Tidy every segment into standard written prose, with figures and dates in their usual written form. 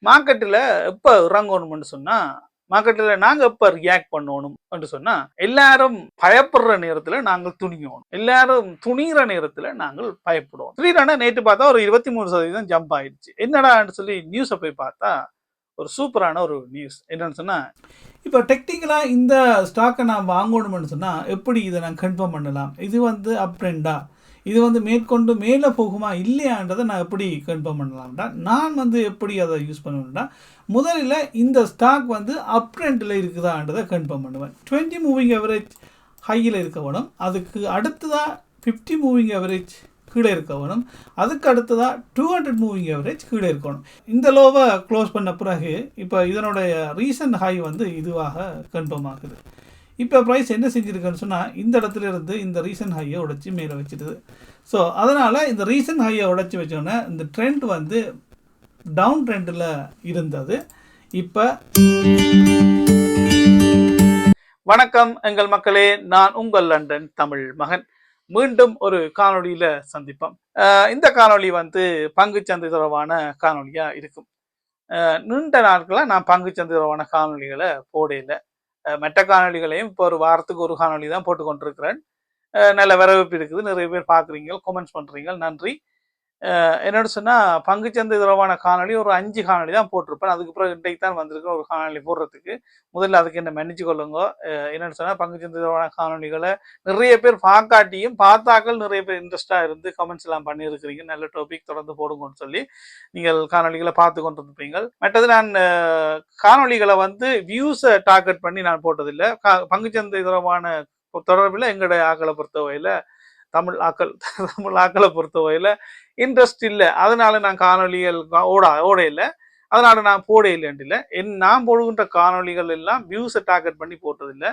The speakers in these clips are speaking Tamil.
மார்க்கெட்டில் எப்போ இறங்கணும்னு சொன்னா மார்க்கெட்டில் நாங்க எப்ப ரியாக்ட் பண்ணணும் என்று சொன்னா எல்லாரும் பயப்படுற நேரத்துல நாங்கள் துணியணும், எல்லாரும் துணிகிற நேரத்துல நாங்கள் பயப்படுவோம். திடீரென நேற்று பார்த்தா ஒரு 23% ஜம்ப் ஆயிடுச்சு. என்னடான்னு சொல்லி நியூஸை போய் பார்த்தா ஒரு சூப்பரான ஒரு நியூஸ் என்னன்னு சொன்னா, இப்போ டெக்னிக்கலாக இந்த ஸ்டாக்கை நான் வாங்கணும்னு சொன்னால் எப்படி இதை நான் கன்ஃபார்ம் பண்ணலாம்? இது வந்து அப் ட்ரெண்டா, இது வந்து மேற்கொண்டு மேலே போகுமா இல்லையான்றதை நான் எப்படி கன்ஃபார்ம் பண்ணலாம்டா? நான் வந்து எப்படி அதை யூஸ் பண்ணுவேன்டா, முதலில் இந்த ஸ்டாக் வந்து அப் ட்ரெண்டில் இருக்குதான்றதை கன்ஃபார்ம் பண்ணுவேன். 20 மூவிங் அவரேஜ் ஹையில் இருக்க வேணும். அதுக்கு அடுத்ததாக 50 மூவிங் அவரேஜ் கீழே இருக்க வேணும். அதுக்கு அடுத்ததாக 200 மூவிங் அவரேஜ் கீழே இருக்கணும். இந்த லோவை க்ளோஸ் பண்ண பிறகு இப்போ இதனுடைய ரீசன்ட் ஹை வந்து இதுவாக கன்ஃபார்ம் ஆகுது. இப்போ ப்ரைஸ் என்ன செஞ்சுருக்குன்னு சொன்னால் இந்த இடத்துல இருந்து இந்த ரீசன்ட் ஹையை உடைச்சி மேலே வச்சிடுது. ஸோ அதனால் இந்த ரீசன்ட் ஹையை உடைச்சி வச்சோன்னே இந்த ட்ரெண்ட் வந்து டவுன் ட்ரெண்டில் இருந்தது. இப்போ வணக்கம் எங்கள் மக்களே, நான் உங்கள் லண்டன் தமிழ் மகன். மீண்டும் ஒரு காணொலியில சந்திப்போம். இந்த காணொலி வந்து பங்குச்சந்தை தொடர்பான காணொலியா இருக்கும். நீண்ட நாட்களாக நான் பங்குச்சந்தை தொடர்பான காணொலிகளை போடையில, மற்ற காணொலிகளையும் இப்போ ஒரு வாரத்துக்கு ஒரு காணொலி தான் போட்டு கொண்டிருக்கிறேன். நல்ல வரவேற்பு இருக்குது, நிறைய பேர் பார்க்குறீங்க, கமெண்ட்ஸ் பண்ணுறீங்க, நன்றி. என்னோட சொன்னால் பங்குச்சந்தை தொடர்பான காணொலி ஒரு 5 காணொலி தான் போட்டிருப்பேன். அதுக்கு பிறகு இன்றைக்கு தான் வந்திருக்கேன் ஒரு காணொலி போடுறதுக்கு. முதல்ல அதுக்கு என்ன மன்னிச்சு கொள்ளுங்க. என்னென்னு சொன்னால் பங்குச்சந்தை தொடர்பான காணொலிகளை நிறைய பேர் பார்க்காட்டியும் பார்த்தாக்கள் நிறைய பேர் இன்ட்ரெஸ்டாக இருந்து கமெண்ட்ஸ் எல்லாம் பண்ணியிருக்கிறீங்க. நல்ல டாபிக் தொடர்ந்து போடுங்கன்னு சொல்லி நீங்கள் காணொலிகளை பார்த்து கொண்டு இருப்பீங்க. மற்றது நான் காணொலிகளை வந்து வியூஸை டார்கெட் பண்ணி நான் போட்டதில்லை. பங்குச்சந்தை தொடர்பில் எங்களுடைய ஆக்களை பொறுத்தவரையில் தமிழ் ஆக்களை பொறுத்தவரையில் இன்ட்ரெஸ்ட் இல்லை, அதனால நான் காணொலிகள் ஓட இல்லை, அதனால நான் போட இல்லைன்ட்டு இல்லை. நான் போடுகின்ற காணொலிகள் எல்லாம் வியூஸை டார்கெட் பண்ணி போட்டதில்லை.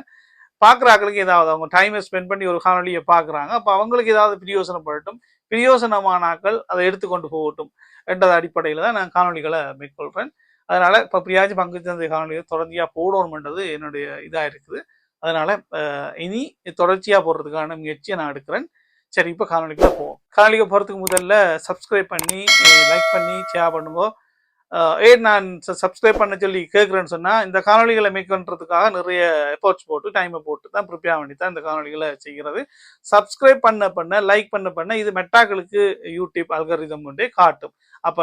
பார்க்குற ஆக்களுக்கு ஏதாவது அவங்க டைமை ஸ்பெண்ட் பண்ணி ஒரு காணொலியை பார்க்குறாங்க, அப்போ அவங்களுக்கு ஏதாவது பிரயோசனப்படட்டும், பிரயோசனமான ஆக்கள் அதை எடுத்துக்கொண்டு போகட்டும் என்ற அடிப்படையில் தான் நான் காணொலிகளை மேற்கொள்கிறேன். அதனால இப்போ பிரியாஜி பங்குச்சந்தை காணொலியை தொடர்ச்சியாக போடணும்ன்றது என்னுடைய இதாக இருக்குது. அதனால இனி தொடர்ச்சியாக போடுறதுக்கான முயற்சியை நான் எடுக்கிறேன். சரி, இப்போ காணொலிக்குள்ள போவோம். காணொலிக்கு போகிறதுக்கு முதல்ல சப்ஸ்கிரைப் பண்ணி லைக் பண்ணி ஷேர் பண்ணுவோம். நான் சப்ஸ்கிரைப் பண்ண சொல்லி கேட்குறேன்னு சொன்னால் இந்த காணொலிகளை மேக் பண்ணுறதுக்காக நிறைய எஃபோர்ட்ஸ் போட்டு டைமை போட்டு தான் ப்ரிப்பேர் பண்ணி தான் இந்த காணொலிகளை செய்கிறது. சப்ஸ்கிரைப் பண்ண லைக் பண்ண இது மெட்டாக்களுக்கு யூடியூப் அல்காரிதம் கொண்டே காட்டும். அப்போ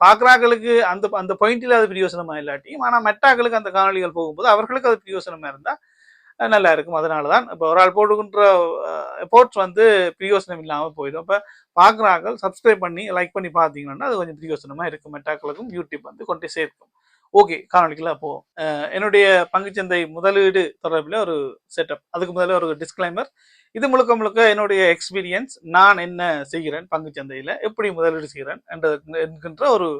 பார்க்குறாக்களுக்கு அந்த அந்த பாயிண்டில் அது பிரயோசனமாக இல்லாட்டியும், ஆனால் மெட்டாக்களுக்கு அந்த காணொலிகள் போகும்போது அவர்களுக்கு அது பிரயோசனமாக இருந்தால் நல்லா இருக்கும். அதனால தான் இப்போ ஒரு ஆள் போட்டுக்கின்ற எஃபோர்ட்ஸ் வந்து பிரயோசனம் இல்லாமல் போயிடும். இப்போ பார்க்குறாங்க சப்ஸ்கிரைப் பண்ணி லைக் பண்ணி பார்த்தீங்கன்னா அது கொஞ்சம் பிரயோசனமாக இருக்கும், மெட்டாக்களுக்கும் யூடியூப் வந்து கொண்டு சேர்க்கும். ஓகே, காணொலிக்குள்ள போவோம். என்னுடைய பங்குச்சந்தை முதலீடு தொடர்பில் ஒரு செட்டப். அதுக்கு முதல்ல ஒரு டிஸ்க்ளைமர். இது முழுக்க முழுக்க என்னுடைய எக்ஸ்பீரியன்ஸ். நான் என்ன செய்கிறேன் பங்குச்சந்தையில், எப்படி முதலீடு செய்கிறேன் என்கின்ற ஒரு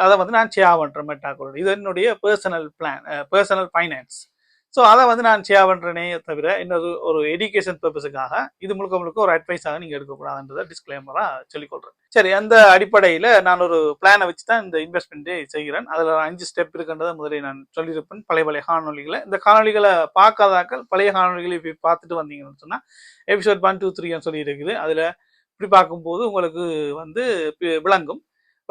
அதை வந்து நான் ஷேர் பண்ணுறேன் மெட்டாக்களோட. இது என்னுடைய personal plan, personal finance. So அதை வந்து நான் ஷேர் பண்ணுறேனே தவிர இன்னொரு ஒரு எஜுகேஷன் பர்பஸுக்காக இது முழுக்க முழுக்க ஒரு அட்வைஸாக நீங்கள் எடுக்கக்கூடாதுன்றதை டிஸ்க்ளைமராக சொல்லிக்கொள்கிறேன். சரி, அந்த அடிப்படையில் நான் ஒரு பிளானை வச்சு தான் இந்த இன்வெஸ்ட்மெண்ட்டே செய்கிறேன். அதில் 5 ஸ்டெப் இருக்குன்றதை முதலே நான் சொல்லியிருப்பேன் பழைய காணொலிகளை. இந்த காணொலிகளை பார்க்காதாக்கள் பழைய காணொலிகளை போய் பார்த்துட்டு வந்தீங்கன்னு சொன்னால் எபிசோட் 1, 2, 3 சொல்லி இருக்குது. அதில் இப்படி பார்க்கும்போது உங்களுக்கு வந்து விளங்கும்.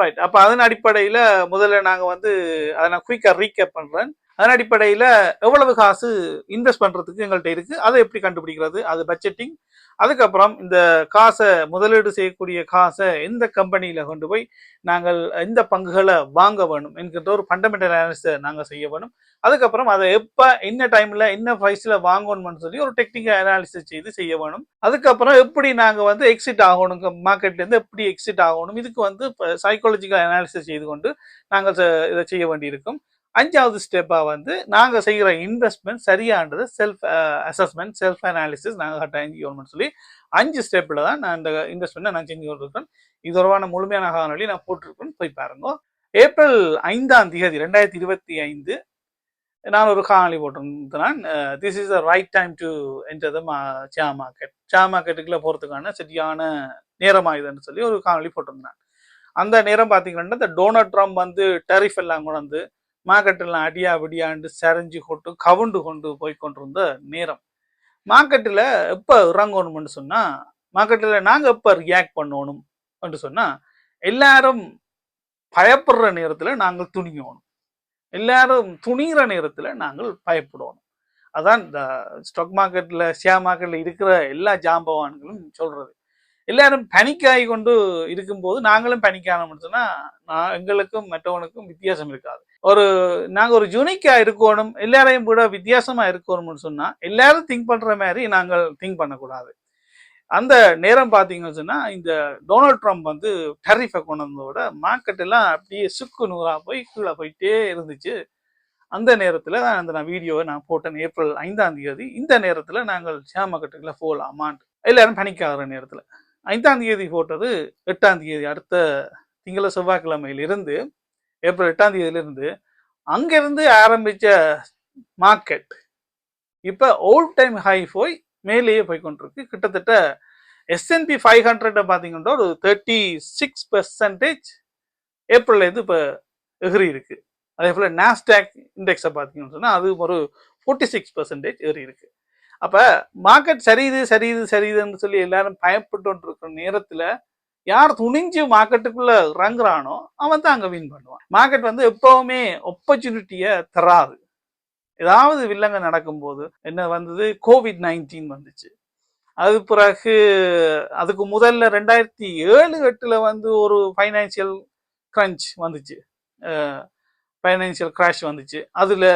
ரைட். அப்போ அதன் அடிப்படையில் முதல்ல நாங்கள் வந்து அதை நான் குயிக்காக ரீகேப் பண்ணுறேன். அதன் அடிப்படையில் எவ்வளவு காசு இன்வெஸ்ட் பண்ணுறதுக்கு எங்கள்கிட்ட இருக்குது, அதை எப்படி கண்டுபிடிக்கிறது, அது பட்ஜெட்டிங். அதுக்கப்புறம் இந்த காசை முதலீடு செய்யக்கூடிய காசை எந்த கம்பெனியில் கொண்டு போய் நாங்கள் எந்த பங்குகளை வாங்க வேணும் என்கின்ற ஒரு ஃபண்டமெண்டல் அனாலிசிஸை நாங்கள் செய்ய வேணும். அதுக்கப்புறம் அதை எப்போ என்ன டைமில் என்ன ப்ரைஸில் வாங்கணும்னு சொல்லி ஒரு டெக்னிக்கல் அனாலிசிஸ் செய்ய வேணும். அதுக்கப்புறம் எப்படி நாங்கள் வந்து எக்ஸிட் ஆகணும், மார்க்கெட்லேருந்து எப்படி எக்ஸிட் ஆகணும், இதுக்கு வந்து சைக்காலஜிக்கல் அனாலிசிஸ் செய்து கொண்டு நாங்கள் இதை செய்ய வேண்டியிருக்கும். 5வது ஸ்டெப்பாக வந்து நாங்கள் செய்கிற இன்வெஸ்ட்மெண்ட் சரியானது செல்ஃப் அசஸ்மெண்ட், செல்ஃப் அனாலிசிஸ் நாங்கள் கட்டாயம் சொல்லி 5 ஸ்டெப்பில் தான் நான் இந்த இன்வெஸ்ட்மெண்ட்டை நான் செஞ்சு கொண்டிருக்கேன். இது தொடர்பான முழுமையான காணொலி நான் போட்டிருக்கேன், போய் பாருங்க. ஏப்ரல் 5ஆம் தேதி 2025 நான் ஒரு காணொலி போட்டிருந்தேன். This is the right time to enter the share market. Share மார்க்கெட்டுக்குள்ளே போகிறதுக்கான சரியான நேரமாக இதுன்னு சொல்லி ஒரு காணொலி போட்டிருந்தேன். அந்த நேரம் பார்த்தீங்கன்னா இந்த டொனால்ட் ட்ரம்ப் வந்து டெரிஃப் எல்லாம் கொண்டு வந்து மார்க்கெட்டெல்லாம் அடியா விடியாண்டு சரிஞ்சு கொண்டு கவுண்டு கொண்டு போய் கொண்டிருந்த நேரம். மார்க்கெட்டில் எப்போ இறங்கணும்னு சொன்னால், மார்க்கெட்டில் நாங்கள் எப்போ ரியாக்ட் பண்ணணும் என்று சொன்னால் எல்லாரும் பயப்படுற நேரத்தில் நாங்கள் துணியணும், எல்லாரும் துணிகிற நேரத்தில் நாங்கள் பயப்படணும். அதான் இந்த ஸ்டாக் மார்க்கெட்டில் ஷேர் மார்க்கெட்டில் இருக்கிற எல்லா ஜாம்பவான்களும் சொல்கிறது. எல்லாரும் பேனிக் ஆகி கொண்டு இருக்கும்போது நாங்களும் பேனிக் ஆனோம்னு சொன்னால் எங்களுக்கும் மற்றவனுக்கும் வித்தியாசம் இருக்காது. நாங்கள் ஒரு யூனிக்காக இருக்கணும், எல்லாரையும் விட வித்தியாசமாக இருக்கணும்னு சொன்னால் எல்லாரும் திங்க் பண்ணுற மாதிரி நாங்கள் திங்க் பண்ணக்கூடாது. அந்த நேரம் பார்த்தீங்கன்னு சொன்னால் இந்த டொனால்ட் ட்ரம்ப் வந்து டெரிஃபை கொண்டு வந்ததோட மார்க்கெட் எல்லாம் அப்படியே சுக்கு நூறாக போய் கீழே போயிட்டே இருந்துச்சு. அந்த நேரத்தில் நான் வீடியோவை நான் போட்டேன் ஏப்ரல் 5ஆம் தேதி. இந்த நேரத்தில் நாங்கள் ஷேர் மார்க்கெட்டுக்குள்ள போகலாமான்ட்டு எல்லாரும் பனிக் ஆகிற நேரத்தில் 5ஆம் தேதி போட்டது 8ஆம் தேதி அடுத்த திங்கள செவ்வாய்க்கிழமையிலிருந்து ஏப்ரல் 8ஆம் தேதியிலிருந்து அங்கிருந்து ஆரம்பித்த மார்க்கெட் இப்போ ஓல்ட் டைம் ஹை போய் மேலேயே போய் கொண்டிருக்கு. கிட்டத்தட்ட S&P 500 பார்த்தீங்கன்னா ஒரு 36% ஏப்ரல்லேருந்து இப்போ எகிரி இருக்கு. அதே போல் நாஸ்டாக் இண்டெக்ஸை பார்த்தீங்கன்னு சொன்னால் அது ஒரு 46% ஏறி இருக்கு. அப்போ மார்க்கெட் சரியுதுன்னு சொல்லி எல்லாரும் பயப்பட்டு இருக்கிற நேரத்தில் யார் துணிஞ்சு மார்க்கெட்டுக்குள்ள இறங்குறானோ அவன் தான் அங்கே வின் பண்ணுவான். மார்க்கெட் வந்து எப்பவுமே ஆப்பர்ச்சுனிட்டியை தராது. ஏதாவது வில்லங்க நடக்கும்போது என்ன வந்தது, COVID-19 வந்துச்சு. அது பிறகு அதுக்கு முதல்ல 2007-8 வந்து ஒரு ஃபைனான்சியல் கிரன்ச் வந்துச்சு, ஃபைனான்சியல் கிராஷ் வந்துச்சு. அதில்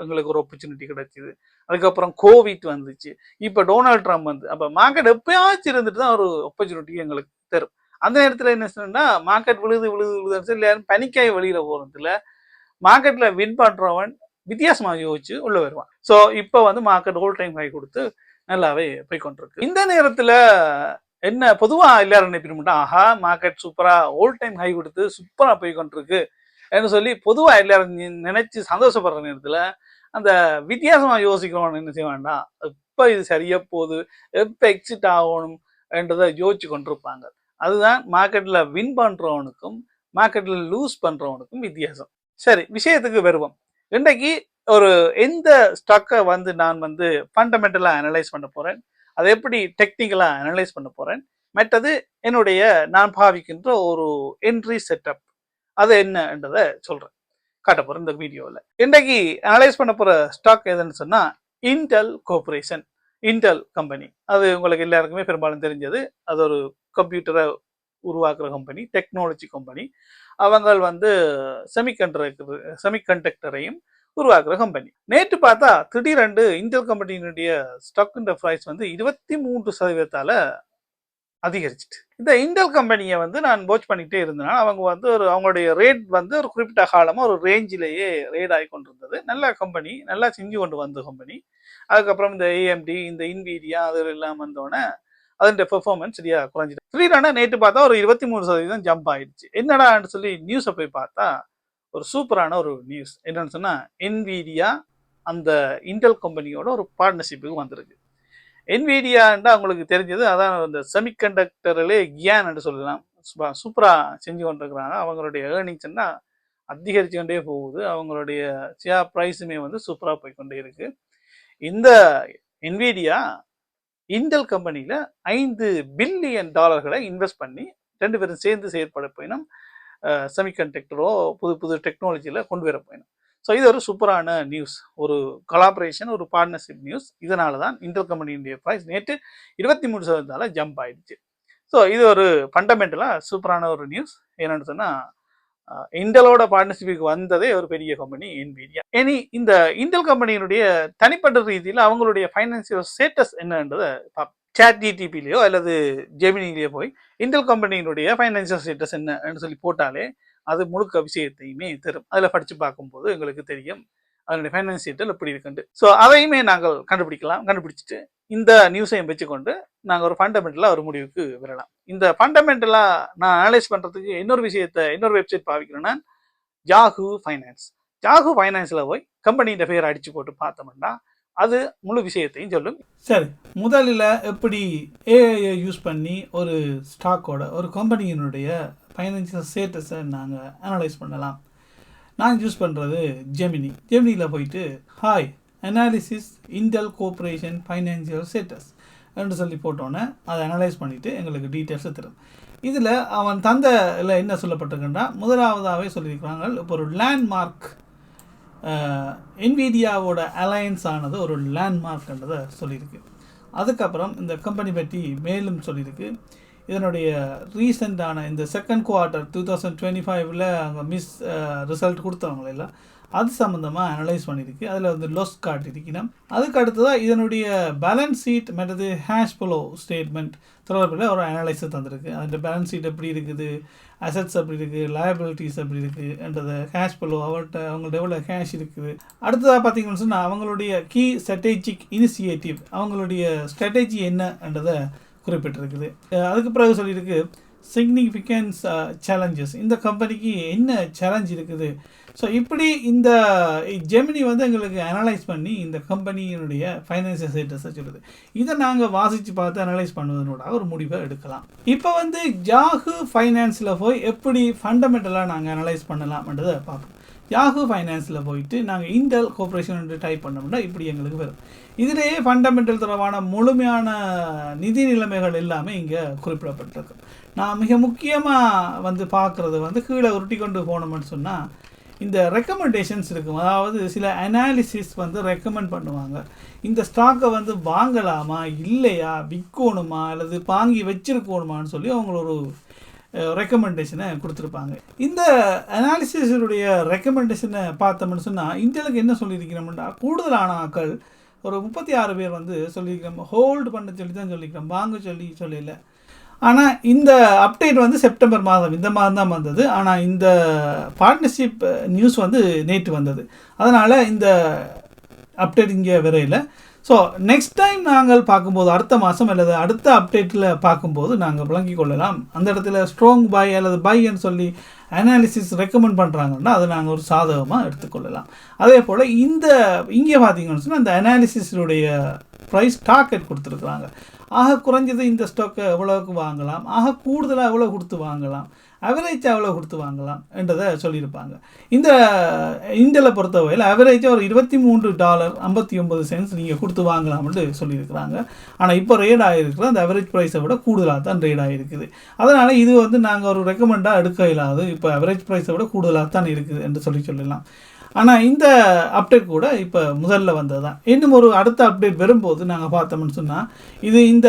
எங்களுக்கு ஒரு ஆப்பர்ச்சுனிட்டி கிடைச்சிது. அதுக்கப்புறம் கோவிட் வந்துச்சு. இப்போ டொனால்ட் ட்ரம்ப் வந்து அப்போ மார்க்கெட் எப்பயாச்சும் இருந்துட்டு தான் ஒரு ஆப்பர்ச்சுனிட்டி எங்களுக்கு தரும். அந்த நேரத்தில் என்ன சொன்னா மார்க்கெட் விழுதுன்னு சொல்லி எல்லாரும் பனிக்காய் வெளியில் போகிறதுல மார்க்கெட்டில் வின் பண்ணுறவன் வித்தியாசமாக யோசிச்சு உள்ள வருவான். ஸோ இப்போ வந்து மார்க்கெட் ஹோல் டைம் ஹை கொடுத்து நல்லாவே போய் கொண்டிருக்கு. இந்த நேரத்தில் என்ன பொதுவாக எல்லாரும் நினைப்பிட்டா ஆஹா மார்க்கெட் சூப்பராக ஹோல் டைம் ஹை கொடுத்து சூப்பராக போய் கொண்டிருக்கு என்று சொல்லி பொதுவாக எல்லாரும் நினைச்சு சந்தோஷப்படுற நேரத்தில் அந்த வித்தியாசமாக யோசிக்கிறவன் என்ன செய்ய வேண்டாம், எப்போ இது சரியா போகுது, எப்போ எக்ஸிட் ஆகணும் என்றதை யோசிச்சு கொண்டிருப்பாங்க. அதுதான் மார்க்கெட்டில் வின் பண்ணுறவனுக்கும் மார்க்கெட்டில் லூஸ் பண்ணுறவனுக்கும் வித்தியாசம். சரி, விஷயத்துக்கு வருவோம். இன்றைக்கு எந்த ஸ்டாக்கை வந்து நான் வந்து ஃபண்டமெண்டலாக அனலைஸ் பண்ண போகிறேன், அதை எப்படி டெக்னிக்கலாக அனலைஸ் பண்ண போகிறேன், மற்றது என்னுடைய நான் பாவிக்கின்ற ஒரு என்ட்ரி செட்டப் அது என்னன்றதை சொல்கிறேன், காட்ட போகிறேன் இந்த வீடியோவில். இன்றைக்கு அனலைஸ் பண்ண போகிற ஸ்டாக் எதுன்னு சொன்னால் இன்டெல் கார்பரேஷன், இன்டெல் கம்பெனி. அது உங்களுக்கு எல்லாருக்குமே பெரும்பாலும் தெரிஞ்சது. அது ஒரு கம்ப்யூட்டரை உருவாக்குற கம்பெனி, டெக்னாலஜி கம்பெனி. அவங்க வந்து செமிகண்டக்டரையும் உருவாக்குற கம்பெனி. நேற்று பார்த்தா திடீரென்று இன்டெல் கம்பெனியினுடைய ஸ்டாக் பிரைஸ் வந்து 23% அதிகரிச்சிட்டு. இந்த இன்டெல் கம்பெனியை வந்து நான் வாட்ச் பண்ணிட்டே இருந்தேன். அவங்க வந்து அவங்களுடைய ரேட் வந்து ஒரு குறிப்பிட்ட காலமாக ஒரு ரேஞ்சிலேயே ரேட் ஆகி கொண்டிருந்தது. நல்ல கம்பெனி, நல்லா செஞ்சு கொண்டு வந்த கம்பெனி. அதுக்கப்புறம் இந்த AMD, இந்த இன்வீடியா அது எல்லாம் வந்தோடனே அதனுடைய பெர்ஃபார்மன்ஸ் சரியா குறைஞ்சிட்டு. திடீரென நேற்று பார்த்தா ஒரு 23% ஜம்ப் ஆயிடுச்சு. என்னடான்னு சொல்லி நியூஸை போய் பார்த்தா ஒரு சூப்பரான ஒரு நியூஸ். என்னன்னு சொன்னா என்விடியா அந்த இன்டெல் கம்பெனியோட ஒரு பார்ட்னர்ஷிப்புக்கு வந்திருக்கு. என்விடியாண்டா அவங்களுக்கு தெரிஞ்சது அதான் அந்த செமிகண்டக்டரிலே கியான் என்று சொல்லலாம். சூப்பராக செஞ்சு கொண்டிருக்கிறாங்க. அவங்களுடைய ஏர்னிங்ஸ்னா அதிகரிச்சு கொண்டே போகுது. அவங்களுடைய ஷேர் ப்ரைஸுமே வந்து சூப்பராக போய்கொண்டே இருக்கு. இந்த என்விடியா இன்டெல் கம்பெனியில் $5 பில்லியன் இன்வெஸ்ட் பண்ணி 2 பேரும் சேர்ந்து செயற்பட போயினும் செமிகண்டக்டரோ புது டெக்னாலஜியில் கொண்டு வர போயிடும். ஸோ இது ஒரு சூப்பரான நியூஸ், ஒரு கொலாபரேஷன், ஒரு பார்ட்னர்ஷிப் நியூஸ். இதனால தான் இன்டெல் கம்பெனியுடைய ப்ரைஸ் நேற்று 23% ஜம்ப் ஆயிடுச்சு. ஸோ இது ஒரு ஃபண்டமெண்டலாக சூப்பரான ஒரு நியூஸ். என்னென்னு சொன்னால் இன்டெலோட பார்ட்னர்ஷிப்புக்கு வந்ததே ஒரு பெரிய கம்பெனி என்விடியா. இனி இந்த இன்டெல் கம்பெனியினுடைய தனிப்பட்ட ரீதியில் அவங்களுடைய ஃபைனான்சியல் ஸ்டேட்டஸ் என்னன்றதை ChatGPTலையோ அல்லது ஜெமினிலேயோ போய் இன்டெல் கம்பெனியினுடைய ஃபைனான்சியல் ஸ்டேட்டஸ் என்னன்னு சொல்லி போட்டாலே அது முழுக்க விஷயத்தையுமே தரும். அதில் படித்து பார்க்கும்போது எங்களுக்கு தெரியும் அதனுடைய ஃபைனான்ஸ் ஸ்டேட்டஸ் எப்படி இருக்குண்டு. ஸோ அதையுமே நாங்கள் கண்டுபிடிச்சிட்டு இந்த நியூஸையும் வச்சுக்கொண்டு நாங்கள் ஒரு ஃபண்டமெண்டலாக ஒரு முடிவுக்கு வரலாம். இந்த ஃபண்டமெண்டலாக நான் அனலைஸ் பண்ணுறதுக்கு இன்னொரு வெப்சைட் பாவிக்கிறேன்னா யாஹூ ஃபைனான்ஸில் போய் கம்பெனியின் பேரை அடித்து போட்டு பார்த்தோம்னா அது முழு விஷயத்தையும் சொல்லும். சரி, முதலில் எப்படி ஏஐயை யூஸ் பண்ணி ஒரு ஸ்டாக்கோட ஒரு கம்பெனியினுடைய ஃபைனான்சியல் ஸ்டேட்டஸை நாங்கள் அனலைஸ் பண்ணலாம். நான் யூஸ் பண்ணுறது ஜெமினியில் போயிட்டு hi analysis Intel corporation financial status என்று சொல்லி போட்டோன்னே அதை அனலைஸ் பண்ணிவிட்டு எங்களுக்கு டீட்டெயில்ஸை தரும். இதில் அவன் தந்தல என்ன சொல்லப்பட்டிருக்குன்னா முதலாவதாகவே சொல்லியிருக்கிறாங்க. இப்போ ஒரு லேண்ட்மார்க் என்விடியாவோட அலையன்ஸ் ஆனது ஒரு லேண்ட்மார்க்ன்றதை சொல்லியிருக்கு. அதுக்கப்புறம் இந்த கம்பெனி பற்றி மேலும் சொல்லியிருக்கு. இதனுடைய ரீசெண்டான இந்த செகண்ட் குவார்ட்டர் 2025 அவங்க ரிசல்ட் கொடுத்தவங்களெல்லாம் அது சம்மந்தமாக அனலைஸ் பண்ணியிருக்கு. அதில் வந்து லொஸ் காட்டியிருக்கணும். அதுக்கு அடுத்ததாக இதனுடைய பேலன்ஸ் ஷீட் மற்றது ஹேஷ் ஃப்ளோ ஸ்டேட்மெண்ட் தொடர்பில் ஒரு அனலைஸை தந்திருக்கு. அந்த பேலன்ஸ் ஷீட் எப்படி இருக்குது, அசட்ஸ் எப்படி இருக்குது, லயபிலிட்டிஸ் எப்படி இருக்குதுன்றதை, ஹேஷ் ஃப்ளோ அவங்கள்ட்ட எவ்வளோ கேஷ் இருக்குது. அடுத்ததாக பார்த்தீங்கன்னு சொன்னால் அவங்களுடைய கீ ஸ்ட்ராட்டஜிக் இனிஷியேட்டிவ், அவங்களுடைய ஸ்ட்ராட்டஜி என்னன்றதை குறிப்பிட்டிருக்குது. அதுக்கு பிறகு சொல்லியிருக்கு சிக்னிஃபிகன்ஸ் சேலஞ்சஸ், இந்த கம்பெனிக்கு என்ன சேலஞ்ச் இருக்குது. ஸோ இப்படி இந்த ஜெமினி வந்து எங்களுக்கு அனலைஸ் பண்ணி இந்த கம்பெனியினுடைய ஃபைனான்சியல் ஸ்டேட்டஸை சொல்லுது. இதை நாங்கள் வாசித்து பார்த்து அனலைஸ் பண்ணுவதனோட ஒரு முடிவை எடுக்கலாம். இப்போ வந்து யாஹூ ஃபைனான்ஸில் போய் எப்படி ஃபண்டமெண்டலாக நாங்கள் அனலைஸ் பண்ணலாம்ன்றதை பார்ப்போம். யாஹூ ஃபைனான்ஸில் போயிட்டு நாங்கள் இன்டெல் கோஆப்ரேஷன் டைப் பண்ணோம்னா இப்படி எங்களுக்கு வரும். இதிலேயே ஃபண்டமெண்டல் தொடர்பான முழுமையான நிதி நிலைமைகள் எல்லாமே இங்கே குறிப்பிடப்பட்டிருக்கு. நான் மிக முக்கியமாக வந்து பார்க்குறது வந்து கீழே உருட்டி கொண்டு போனோம்னு சொன்னால் இந்த ரெக்கமெண்டேஷன்ஸ் இருக்கும். அதாவது சில அனாலிசிஸ் வந்து ரெக்கமெண்ட் பண்ணுவாங்க, இந்த ஸ்டாக்கை வந்து வாங்கலாமா இல்லையா, விற்கணுமா அல்லது வாங்கி வச்சிருக்கணுமான்னு சொல்லி அவங்க ஒரு ரெக்கமெண்டேஷனை கொடுத்துருப்பாங்க. இந்த அனாலிசிஸுடைய ரெக்கமெண்டேஷனை பார்த்தோம்னு சொன்னால் இந்தியாவுக்கு என்ன சொல்லியிருக்கிறோம்னா கூடுதலான ஆக்கள் ஒரு 36 பேர் வந்து சொல்லியிருக்கிறோம் ஹோல்டு பண்ண சொல்லி தான் சொல்லிக்கிறோம், வாங்க சொல்லல. ஆனால் இந்த அப்டேட் வந்து செப்டம்பர் மாதம் இந்த மாதம் தான் வந்தது. ஆனால் இந்த பார்ட்னர்ஷிப் நியூஸ் வந்து நேற்று வந்தது. அதனால் இந்த அப்டேட் இங்கே வரையில். ஸோ நெக்ஸ்ட் டைம் நாங்கள் பார்க்கும்போது அடுத்த மாதம் அல்லது அடுத்த அப்டேட்டில் பார்க்கும்போது நாங்கள் விளங்கிக் கொள்ளலாம். அந்த இடத்துல ஸ்ட்ராங் பை அல்லது பைன்னு சொல்லி அனாலிசிஸ் ரெக்கமெண்ட் பண்ணுறாங்கன்னா அதை நாங்கள் ஒரு சாதகமாக எடுத்துக்கொள்ளலாம். அதே போல் இங்கே பார்த்தீங்கன்னு சொன்னால் இந்த அனாலிசிஸுடைய ப்ரைஸ் டார்கெட் கொடுத்துருக்குறாங்க. ஆக குறைஞ்சது இந்த ஸ்டாக்கை எவ்வளோக்கு வாங்கலாம், ஆக கூடுதலாக எவ்வளோ கொடுத்து வாங்கலாம், அவரேஜாக எவ்வளோ கொடுத்து வாங்கலாம் என்றதை சொல்லியிருப்பாங்க. இந்த இண்டலை பொறுத்தவரையில் அவரேஜாக ஒரு $23.59 நீங்கள் கொடுத்து வாங்கலாம்னு சொல்லியிருக்கிறாங்க. ஆனால் இப்போ ரேட் ஆகிருக்கிற அந்த அவரேஜ் ப்ரைஸை விட கூடுதலாக தான் ரேட் ஆகிருக்குது. அதனால் இது வந்து நாங்கள் ஒரு ரெக்கமெண்டாக எடுக்க இல்லாது, இப்போ அவரேஜ் ப்ரைஸை விட கூடுதலாக தான் இருக்குது என்று சொல்லலாம். ஆனால் இந்த அப்டேட் கூட இப்போ முதல்ல வந்தது தான். இன்னும் ஒரு அடுத்த அப்டேட் வரும்போது நாங்கள் பார்த்தோம்னு சொன்னால் இது இந்த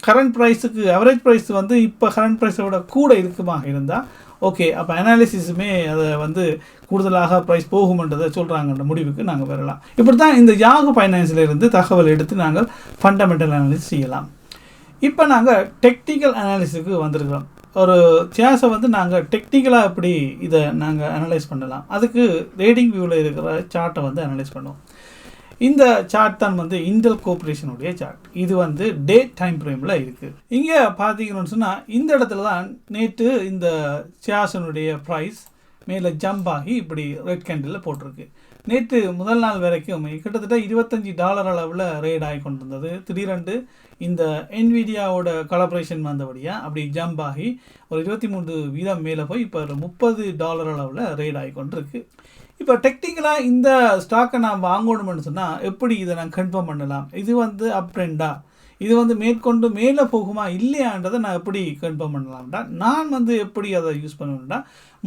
கரண்ட் ப்ரைஸுக்கு அவரேஜ் ப்ரைஸ் வந்து இப்போ கரண்ட் ப்ரைஸை விட கூட இருக்குமாக இருந்தால் ஓகே, அப்போ அனாலிசிஸுமே அதை வந்து கூடுதலாக ப்ரைஸ் போகும்ன்றதை சொல்கிறாங்கன்ற முடிவுக்கு நாங்கள் வரலாம். இப்படி தான் இந்த யாஹூ ஃபைனான்ஸிலிருந்து தகவல் எடுத்து நாங்கள் ஃபண்டமெண்டல் அனாலிசிஸ் செய்யலாம். இப்போ நாங்கள் டெக்னிக்கல் அனாலிசிஸுக்கு வந்திருக்கிறோம். ஒரு ஷேர்ஸை வந்து நாங்கள் டெக்னிக்கலாக எப்படி இதை நாங்கள் அனலைஸ் பண்ணலாம், அதுக்கு ரேடிங் வியூவில் இருக்கிற சார்ட்டை வந்து அனலைஸ் பண்ணுவோம். இந்த சார்ட் தான் வந்து இன்டெல் கோஆப்ரேஷனுடைய சார்ட். இது வந்து டே டைம் ஃப்ரேமில் இருக்குது. இங்கே பார்த்தீங்கன்னு சொன்னால் இந்த இடத்துல தான் நேற்று இந்த ஷேர்ஸனுடைய ப்ரைஸ் மேலே ஜம்ப் ஆகி இப்படி ரெட் கேண்டிலில் போட்டிருக்கு. நேற்று முதல் நாள் வரைக்கும் கிட்டத்தட்ட $25 அளவில் ரேட் ஆகி கொண்டு இருந்தது. திடீரென்று இந்த என்விடியாவோட கொலாபரேஷன் வந்தபடியாக அப்படி ஜம்ப் ஆகி ஒரு 23% மேலே போய் இப்போ $30 அளவில் ரேட் ஆகி கொண்டு இருக்கு. இப்போ டெக்னிக்கலாக இந்த ஸ்டாக்கை நான் வாங்கணும்னு சொன்னால் எப்படி இதை நான் கன்ஃபார்ம் பண்ணலாம், இது வந்து அப் ட்ரெண்டா, இது வந்து மேற்கொண்டு மேலே போகுமா இல்லையான்றதை நான் எப்படி கன்ஃபார்ம் பண்ணலாம்டா, நான் வந்து எப்படி அதை யூஸ் பண்ணணும்டா,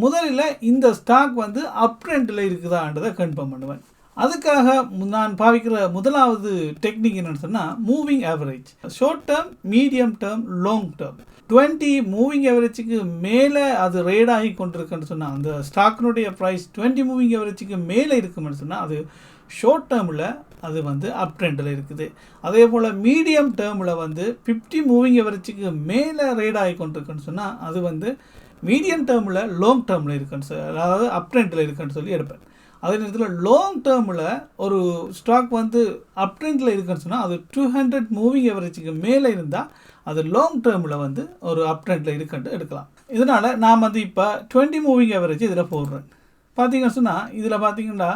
முதலில் இந்த ஸ்டாக் வந்து அப் ட்ரெண்டில் இருக்குதான்றதை கன்ஃபார்ம் பண்ணுவேன். அதுக்காக நான் பாவிக்கிற முதலாவது டெக்னிக் என்னென்னு சொன்னால் moving average. Short term, medium term, long term. 20 moving ஆவரேஜுக்கு மேலே அது ரேட் ஆகி கொண்டிருக்குன்னு சொன்னால் அந்த ஸ்டாக்கினுடைய ப்ரைஸ் 20 மூவிங் ஆவரேஜுக்கு மேலே இருக்குன்னு சொன்னால் அது ஷார்ட் டேர்மில் அது வந்து அப் ட்ரெண்டில் இருக்குது. அதே போல் மீடியம் டேர்மில் வந்து 50 மூவிங் ஆவரேஜுக்கு மேலே ரேட் ஆகி கொண்டிருக்குன்னு சொன்னால் அது வந்து மீடியம் டேர்மில் லாங் டேர்மில் இருக்குன்னு சொல்லி, அதாவது அப் ட்ரெண்டில் இருக்குன்னு சொல்லி எடுப்பேன். அதே நேரத்தில் லாங் டேர்மில் ஒரு ஸ்டாக் வந்து அப் ட்ரெண்டில் இருக்குன்னு சொன்னால் அது 200 மூவிங் ஆவரேஜுக்கு மேலே இருந்தால் அது லாங் டேர்மில் வந்து ஒரு அப் ட்ரெண்டில் இருக்குன்ட்டு எடுக்கலாம். இதனால் நான் வந்து இப்போ 20 மூவிங் ஆவரேஜ் இதில் போடுறேன். பார்த்தீங்கன்னு சொன்னால் இதில் பார்த்தீங்கன்னா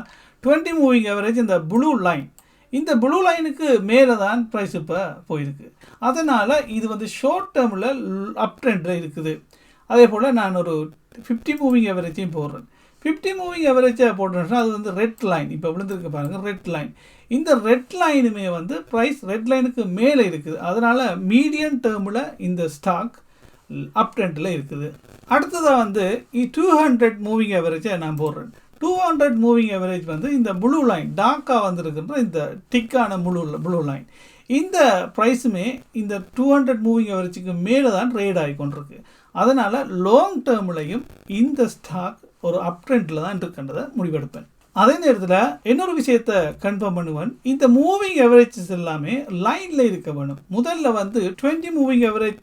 20 மூவிங் ஆவரேஜ் இந்த ப்ளூ லைன், இந்த ப்ளூ லைனுக்கு மேலே தான் ப்ரைஸ் இப்போ போயிருக்கு. அதனால் இது வந்து ஷார்ட் டேர்மில் அப் ட்ரெண்டில் இருக்குது. அதே போல் நான் ஒரு 50 மூவிங் ஆவரேஜையும் போடுறேன். 50 மூவிங் ஆவரேஜை போடுறேன்னா அது வந்து ரெட் லைன், இப்போ விழுந்துருக்கு பாருங்கள் ரெட் லைன். இந்த ரெட் லைனுமே வந்து ப்ரைஸ் ரெட் லைனுக்கு மேலே இருக்குது. அதனால் மீடியம் டேர்மில் இந்த ஸ்டாக் அப் ட்ரெண்டில் இருக்குது. அடுத்ததாக வந்து 200 மூவிங் ஆவரேஜை நான் போடுறேன். 200 மூவிங் ஆவரேஜ் வந்து இந்த ப்ளூ லைன் டார்க்காக வந்துருக்குன்ற இந்த திக்கான ப்ளூ லைன், இந்த ப்ரைஸுமே இந்த 200 மூவிங் ஆவரேஜுக்கு மேலே தான் ட்ரேட் ஆகி கொண்டிருக்கு. அதனால் லாங் டேர்ம்லையும் இந்த ஸ்டாக் ஒரு அப் ட்ரெண்டில் தான் இருக்கின்றதை முடிவெடுப்பேன். அதே நேரத்தில் இன்னொரு விஷயத்தை கன்ஃபார்ம் பண்ணுவேன், இந்த மூவிங் ஆவரேஜஸ் எல்லாமே லைனில் இருக்க வேணும். முதல்ல வந்து 20 மூவிங் ஆவரேஜ்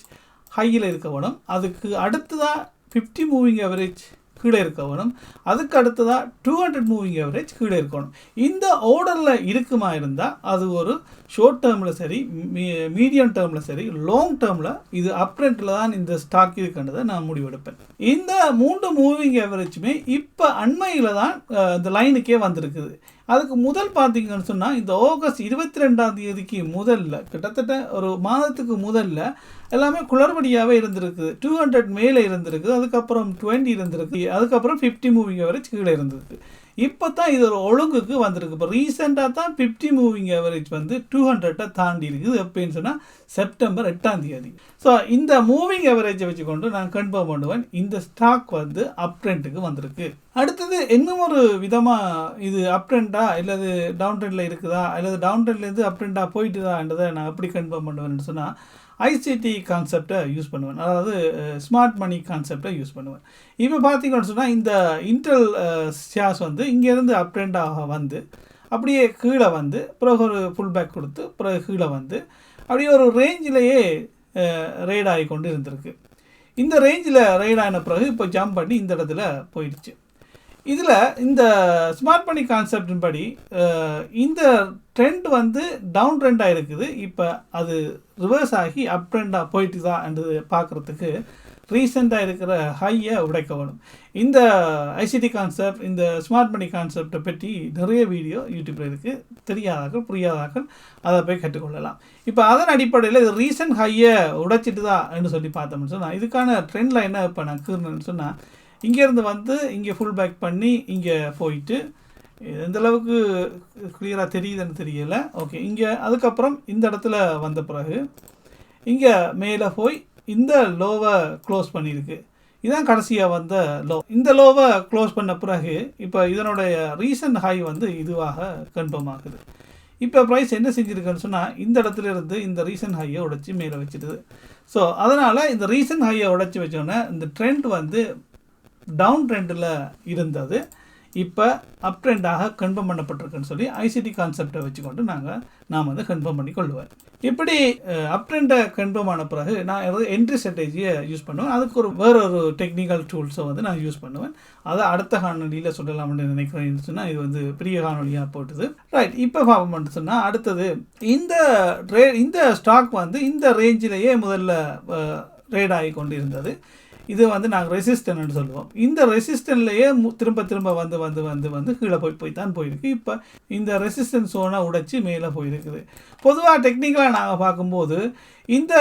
ஹையில் இருக்க வேணும், அதுக்கு அடுத்ததாக 50 மூவிங் ஆவரேஜ் கீழே இருக்க வேணும், அதுக்கு அடுத்ததாக 200 மூவிங் ஆவரேஜ் கீழே இருக்கணும். இந்த ஆர்டரில் இருக்குமா இருந்தால் அது ஒரு ஷார்ட் டேர்மில் சரி, மீடியம் டேர்மில் சரி, லாங் டேர்மில் இது அப் ட்ரெண்டில் தான் இந்த ஸ்டாக் இருக்குன்றதை நான் முடிவெடுப்பேன். இந்த 3 மூவிங் ஆவரேஜுமே இப்போ அண்மையில் தான் இந்த லைனுக்கே வந்திருக்குது. அதுக்கு முதல் பார்த்தீங்கன்னு சொன்னால் இந்த ஆகஸ்ட் 22ஆம் தேதிக்கு முதல்ல கிட்டத்தட்ட ஒரு மாதத்துக்கு முதல்ல எல்லாமே குளறுபடியாகவே இருந்திருக்குது. 200 மேலே இருந்திருக்குது, அதுக்கப்புறம் 20 இருந்திருக்கு, அதுக்கப்புறம் 50 மூவிங் ஆவரேஜ் கீழே இருந்திருக்கு. இப்போ தான் இது ஒரு ஒழுங்குக்கு வந்திருக்கு. இப்போ ரீசெண்டாக தான் 50 மூவிங் ஆவரேஜ் வந்து 200 தாண்டி இருக்குது. எப்படின்னு சொன்னால் செப்டம்பர் 8ஆம் தேதி. ஸோ இந்த மூவிங் ஆவரேஜை வச்சுக்கொண்டு நான் கன்ஃபார்ம் பண்ணுவேன் இந்த ஸ்டாக் வந்து அப் ட்ரெண்டுக்கு வந்திருக்கு. அடுத்தது இன்னும் ஒரு விதமாக இது அப் ட்ரெண்டா இல்லது டவுன் ட்ரெண்டில் இருக்குதா அல்லது டவுன் ட்ரெண்ட்லேருந்து அப் ட்ரெண்டாக போயிட்டுதான்றதை நான் எப்படி கன்ஃபார்ம் பண்ணுவேன்னு சொன்னால் ஐசிடி கான்செப்டை யூஸ் பண்ணுவேன், அதாவது ஸ்மார்ட் மணி கான்செப்டை யூஸ் பண்ணுவேன். இப்போ பார்த்தீங்கன்னு சொன்னால் இந்த இன்டெல் ஷேர்ஸ் வந்து இங்கேருந்து அப் ட்ரெண்டாக வந்து அப்படியே கீழே வந்து பிறகு ஒரு ஃபுல் பேக் கொடுத்து பிறகு கீழே வந்து அப்படியே ஒரு ரேஞ்சிலேயே ரைட் ஆகி கொண்டு இருந்திருக்கு. இந்த ரேஞ்சில் ரைட் ஆன பிறகு இப்போ ஜம்ப் பண்ணி இந்த இடத்துல போயிடுச்சு. இதில் இந்த ஸ்மார்ட் மணி கான்செப்டின் படி இந்த ட்ரெண்ட் வந்து டவுன் ட்ரெண்டாக இருக்குது. இப்போ அது ரிவர்ஸ் ஆகி அப் ட்ரெண்டாக போயிட்டு தான் என்று பார்க்குறதுக்கு ரீசெண்டாக இருக்கிற ஹையை உடைக்க வேணும். இந்த ஐசிடி கான்செப்ட், இந்த ஸ்மார்ட் மணி கான்செப்டை பற்றி நிறைய வீடியோ யூடியூப்பில் இருக்குது. தெரியாதாக்கள் புரியாதாக்கள் அதை போய் கற்றுக்கொள்ளலாம். இப்போ அதன் அடிப்படையில் இது ரீசெண்ட் ஹையை உடைச்சிட்டு தான் சொல்லி பார்த்தோம்னு சொன்னால் இதுக்கான ட்ரெண்ட் லைனை இப்போ நான் கீறணுன்னு சொன்னால் இங்கேருந்து வந்து இங்கே ஃபுல் பேக் பண்ணி இங்கே போயிட்டு எந்தளவுக்கு கிளியராக தெரியுதுன்னு தெரியலை. ஓகே, இங்கே அதுக்கப்புறம் இந்த இடத்துல வந்த பிறகு இங்கே மேலே போய் இந்த லோவை க்ளோஸ் பண்ணியிருக்கு. இதுதான் கடைசியாக வந்த லோ. இந்த லோவை க்ளோஸ் பண்ண பிறகு இப்போ இதனுடைய ரீசன்ட் ஹை வந்து இதுவாக கன்ஃபார்ம் ஆகுது. இப்போ ப்ரைஸ் என்ன செஞ்சுருக்குன்னு சொன்னால் இந்த இடத்துல இருந்து இந்த ரீசன்ட் ஹையை உடைச்சி மேலே வச்சுடுது. ஸோ அதனால் இந்த ரீசன்ட் ஹையை உடைச்சி வச்சோன்னே இந்த ட்ரெண்ட் வந்து டவுன் ட்ரெண்டில் இருந்தது இப்போ அப் ட்ரெண்டாக கன்ஃபார்ம் பண்ணப்பட்டிருக்குன்னு சொல்லி ஐசிடி கான்செப்டை வச்சுக்கொண்டு நான் வந்து கன்ஃபார்ம் பண்ணி கொள்வேன். இப்படி அப் ட்ரெண்டை கன்ஃபார்ம் ஆன பிறகு நான் என்ட்ரி ஸ்ட்ராட்டஜியை யூஸ் பண்ணுவேன். அதுக்கு வேறொரு டெக்னிக்கல் டூல்ஸை வந்து நான் யூஸ் பண்ணுவேன். அதை அடுத்த காணொலியில் சொல்லலாம்னு நினைக்கிறேன்னு சொன்னால் இது வந்து பெரிய காணொலியாக போட்டுது. ரைட், இப்போ பார்ப்போம் பண்ணிட்டு சொன்னால் அடுத்தது இந்த ஸ்டாக் வந்து இந்த ரேஞ்சிலேயே முதல்ல ரேட் ஆகி கொண்டு இருந்தது. இது வந்து நாங்கள் ரெசிஸ்டன்ட்னு சொல்லுவோம். இந்த ரெசிஸ்டன்ட்லேயே திரும்ப வந்து கீழே போய் தான் போயிருக்கு. இப்போ இந்த ரெசிஸ்டன்ஸ் ஜோனை உடைச்சி மேலே போயிருக்குது. பொதுவாக டெக்னிக்கலாக நாங்கள் பார்க்கும்போது இந்த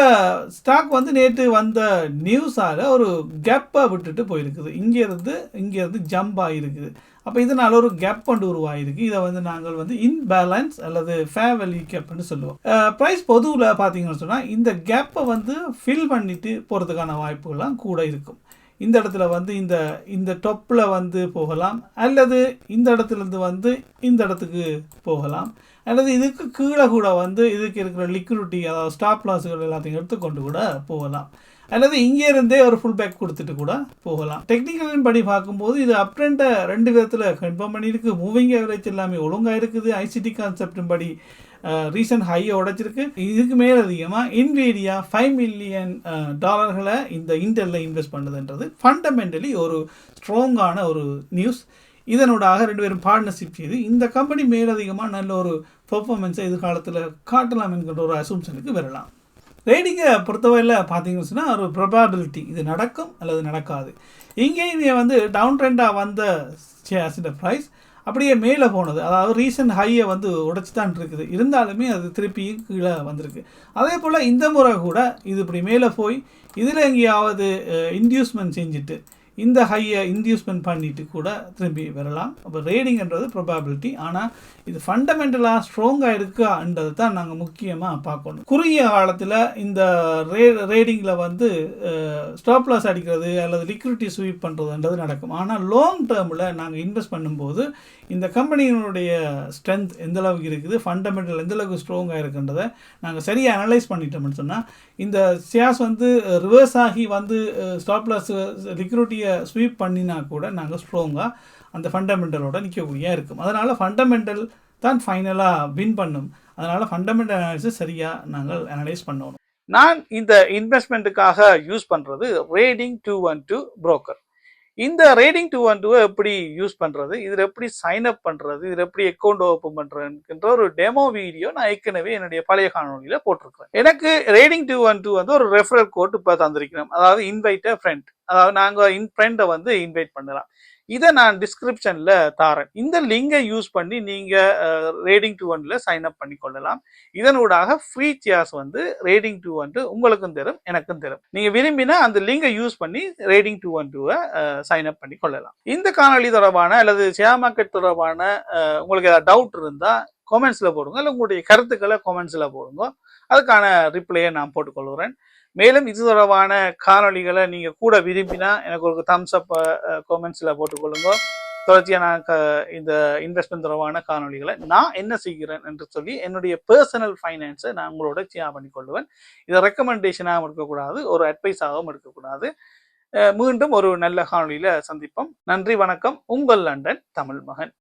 ஸ்டாக் வந்து நேற்று வந்த நியூஸால் ஒரு கேப்பை விட்டுட்டு போயிருக்குது. இங்கேருந்து ஜம்ப் ஆகிருக்குது. அப்போ இதனால் ஒரு கேப் வந்து உருவாகிருக்கு. இதை வந்து நாங்கள் வந்து இன்பேலன்ஸ் அல்லது ஃபேர் வேல்யூ கேப்னு சொல்லுவோம். ப்ரைஸ் பொதுவில் பார்த்தீங்கன்னு சொன்னால் இந்த கேப்பை வந்து ஃபில் பண்ணிட்டு போகிறதுக்கான வாய்ப்புகள்லாம் கூட இருக்கும். இந்த இடத்துல வந்து இந்த டொப்பில் வந்து போகலாம், அல்லது இந்த இடத்துலேருந்து வந்து இந்த இடத்துக்கு போகலாம், அல்லது இதுக்கு கீழே கூட வந்து இதுக்கு இருக்கிற லிக்விடிட்டி அதாவது ஸ்டாப் லாஸுகள் எல்லாத்தையும் எடுத்துக்கொண்டு கூட போகலாம், அல்லது இங்கேருந்தே ஒரு ஃபுல் பேக் கொடுத்துட்டு கூட போகலாம். டெக்னிக்கலின் படி பார்க்கும்போது இது அப் ட்ரெண்டை 2 விதத்தில் கன்ஃபார்ம் பண்ணியிருக்கு. மூவிங் ஆவரேஜ் எல்லாமே ஒழுங்காக இருக்குது. ஐசிடி கான்செப்டின் படி ரீசன்ட் ஹையை உடைச்சிருக்கு. இதுக்கு மேலே அதிகமாக இன்வீடியா $5 மில்லியன் இந்த இன்டெல்ல இன்வெஸ்ட் பண்ணுதுன்றது ஃபண்டமெண்டலி ஒரு ஸ்ட்ராங்கான ஒரு நியூஸ். இதனூடாக 2 பேரும் பார்ட்னர்ஷிப் செய்து இந்த கம்பெனி மேலதிகமாக நல்ல ஒரு பெர்ஃபார்மன்ஸை எதிர்காலத்தில் காட்டலாம் என்கின்ற ஒரு அசம்ஷனுக்கு வரலாம். ட்ரேடிங்கை பொறுத்தவரையில் பார்த்தீங்கன்னு சொன்னால் ஒரு ப்ரொபாபிலிட்டி இது நடக்கும் அல்லது நடக்காது. இங்கேயும் வந்து டவுன் ட்ரெண்டாக வந்த ஷேர்ஸோட ப்ரைஸ் அப்படியே மேலே போனது, அதாவது ரீசன்ட் ஹையை வந்து உடைச்சி தான் இருக்குது. இருந்தாலுமே அது திருப்பியும் கீழே வந்திருக்கு. அதே போல் இந்த முறை கூட இது இப்படி மேலே போய் இதில் எங்கேயாவது இன்டியூஸ்மெண்ட் செஞ்சுட்டு இந்த ஹையை இன்டியூஸ்மெண்ட் பண்ணிட்டு கூட திரும்பி வரலாம். அப்போ ரேடிங்ன்றது ப்ரொபாபிலிட்டி. ஆனால் இது ஃபண்டமெண்டலாக ஸ்ட்ராங்காக இருக்கான்றது தான் நாங்கள் முக்கியமாக பார்க்கணும். குறுகிய காலத்தில் இந்த ரேடிங்கில் வந்து ஸ்டாப் லாஸ் அடிக்கிறது அல்லது லிக்விடிட்டி ஸ்வீப் பண்ணுறதுன்றது நடக்கும். ஆனால் லாங் டேர்மில் நாங்கள் இன்வெஸ்ட் பண்ணும்போது இந்த கம்பெனியினுடைய ஸ்ட்ரென்த் எந்த அளவுக்கு இருக்குது, ஃபண்டமெண்டல் எந்த அளவுக்கு ஸ்ட்ராங்காக இருக்குன்றதை நாங்கள் சரியாக அனலைஸ் பண்ணிட்டோம்னு சொன்னால் இந்த ஷேர்ஸ் வந்து ரிவர்ஸ் ஆகி வந்து ஸ்டாப் லாஸ் லிக்விடிட்டியை ஸ்வீப் பண்ணினா கூட நாங்கள் ஸ்ட்ராங்காக அந்த ஃபண்டமெண்டலோட நிற்கக்கூடிய இருக்கும். அதனால் ஃபண்டமெண்டல் தான் ஃபைனலாக வின் பண்ணும். அதனால் ஃபண்டமெண்டல் அனாலிசிஸ் சரியாக நாங்கள் அனலைஸ் பண்ணணும். நான் இந்த இன்வெஸ்ட்மெண்ட்டுக்காக யூஸ் பண்ணுறது ரேடிங் 212 புரோக்கர். இந்த ரேடிங் 212 எப்படி யூஸ் பண்ணுறது, இதில் எப்படி சைன் அப் பண்ணுறது, இதில் எப்படி அக்கௌண்ட் ஓப்பன் பண்ணுறதுன்ற ஒரு டெமோ வீடியோ நான் ஏற்கனவே என்னுடைய பழைய காணொலியில் போட்டிருக்கிறேன். எனக்கு ரேடிங் 212 வந்து ஒரு ரெஃபரல் கோட் இப்போ தந்திருக்கிறோம். அதாவது இன்வைட் அ ஃப்ரெண்ட், அதாவது நாங்கள் ஃப்ரெண்டை வந்து இன்வைட் பண்ணலாம். இதை நான் டிஸ்கிரிப்ஷனில் தாரேன். இந்த லிங்கை யூஸ் பண்ணி நீங்கள் ரேடிங் 212 சைன் அப் பண்ணி கொள்ளலாம். இதனூடாக ஃப்ரீ ஷேர்ஸ் வந்து ரேடிங் 212 உங்களுக்கும் தரும், எனக்கும் தரும். நீங்கள் விரும்பினா அந்த லிங்கை யூஸ் பண்ணி ரேடிங் 212 சைன் அப் பண்ணி கொள்ளலாம். இந்த காணொலி தொடர்பான அல்லது ஷேர் மார்க்கெட் தொடர்பான உங்களுக்கு ஏதாவது டவுட் இருந்தால் கமெண்ட்ஸில் போடுங்க, இல்லை உங்களுடைய கருத்துக்களை கமெண்ட்ஸில் போடுங்க. அதுக்கான ரிப்ளையை நான் போட்டுக்கொள்கிறேன். மேலும் இது தொடர்பான காணொலிகளை நீங்கள் கூட விரும்பினா எனக்கு ஒரு தம்ஸ் அப் கமெண்ட்ஸில் போட்டுக்கொள்ளுங்க. தொடர்ச்சியாக நான் இந்த இன்வெஸ்ட்மெண்ட் தொடர்பான காணொலிகளை நான் என்ன செய்கிறேன் என்று சொல்லி என்னுடைய பர்சனல் ஃபைனான்ஸை நான் உங்களோட ஷேர் பண்ணிக்கொள்வேன். இதை ரெக்கமெண்டேஷனாகவும் இருக்கக்கூடாது, ஒரு அட்வைஸாகவும் இருக்கக்கூடாது. மீண்டும் ஒரு நல்ல காணொலியில் சந்திப்போம். நன்றி, வணக்கம். உங்கள் லண்டன் தமிழ் மகன்.